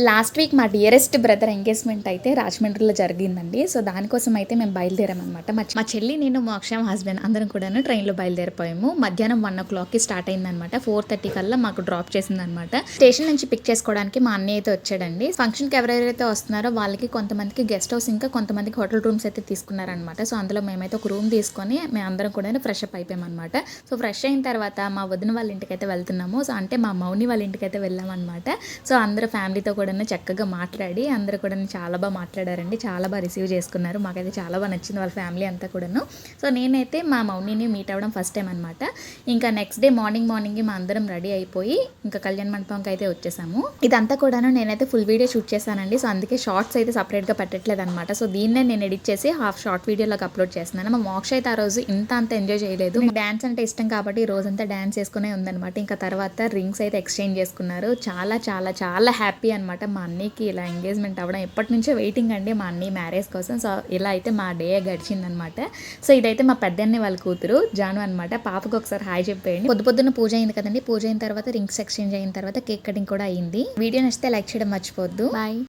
Last week మా dearest brother engagement అయితే రాజమండ్రిలో జరిగిందండి. సో దానికోసం అయితే మేము బయలుదేరామనమాట. మా చెల్లి, నేను, మోక్ష, మా హస్బెండ్ అందరం కూడాను ట్రైన్లో బయలుదేరిపోయాము. మధ్యాహ్నం 1:00కి స్టార్ట్ అయిందనమాట. 4:30 కల్లా మాకు డ్రాప్ చేసిందనమాట. స్టేషన్ నుంచి పిక్ చేసుకోవడానికి మా అన్నయ్య అయితే వచ్చాడండి. ఫంక్షన్కి ఎవరెవరైతే వస్తున్నారో వాళ్ళకి కొంతమందికి గెస్ట్ హౌస్, ఇంకా కొంతమందికి హోటల్ రూమ్స్ అయితే తీసుకున్నారనమాట. సో అందులో మేమైతే ఒక రూమ్ తీసుకొని మేము అందరం కూడా ఫ్రెష్ అప్ అయిపోయామన్నమాట. సో ఫ్రెష్ అయిన తర్వాత మా వదిన వాళ్ళ ఇంటికి అయితే వెళ్తున్నాము. సో అంటే మా మౌని వాళ్ళ ఇంటికి అయితే వెళ్ళామన్నమాట. సో అందరూ ఫ్యామిలీతో కూడా చక్కగా మాట్లాడి అందరూ కూడా చాలా బాగా మాట్లాడారండి. చాలా బాగా రిసీవ్ చేసుకున్నారు. మాకైతే చాలా బాగా నచ్చింది వాళ్ళ ఫ్యామిలీ అంతా కూడాను. సో నేనైతే మా మౌనిని మీట్ అవ్వడం ఫస్ట్ టైం అనమాట. ఇంకా నెక్స్ట్ డే మార్నింగ్ మా అందరం రెడీ అయిపోయి ఇంకా కళ్యాణ మండపంకి అయితే వచ్చేసాము. ఇదంతా కూడాను నేనైతే ఫుల్ వీడియో షూట్ చేశానండి. సో అందుకే షార్ట్స్ అయితే సపరేట్గా పెట్టట్లేదు అనమాట. సో దీన్నే నేను ఎడిట్ చేసి హాఫ్ షార్ట్ వీడియోలోకి అప్లోడ్ చేస్తున్నాను. మా మోక్ష అయితే ఆ రోజు అంత ఎంజాయ్ చేయలేదు. డ్యాన్స్ అంటే ఇష్టం కాబట్టి ఈ రోజంతా డ్యాన్స్ చేసుకునే ఉందనమాట. ఇంకా తర్వాత రింగ్స్ అయితే ఎక్స్చేంజ్ చేసుకున్నారు. చాలా చాలా చాలా హ్యాపీ అనమాట. మా అన్నయ్యకి ఇలా ఎంగేజ్మెంట్ అవ్వడం ఎప్పటి నుంచో వెయిటింగ్ అండి మా అన్నయ్య మ్యారేజ్ కోసం. సో ఇలా అయితే మా డే గడిచిందనమాట. సో ఇదైతే మా పెద్దన్నయ్య వాళ్ళ కూతురు జాను అనమాట. పాపకు ఒకసారి హాయ్ చెప్పేయండి. పొద్దున్న పూజ అయింది కదండి. పూజ అయిన తర్వాత రింగ్స్ ఎక్స్చేంజ్ అయిన తర్వాత కేక్ కటింగ్ కూడా అయింది. వీడియో నచ్చితే లైక్ చేయడం మర్చిపోవద్దు. బాయ్.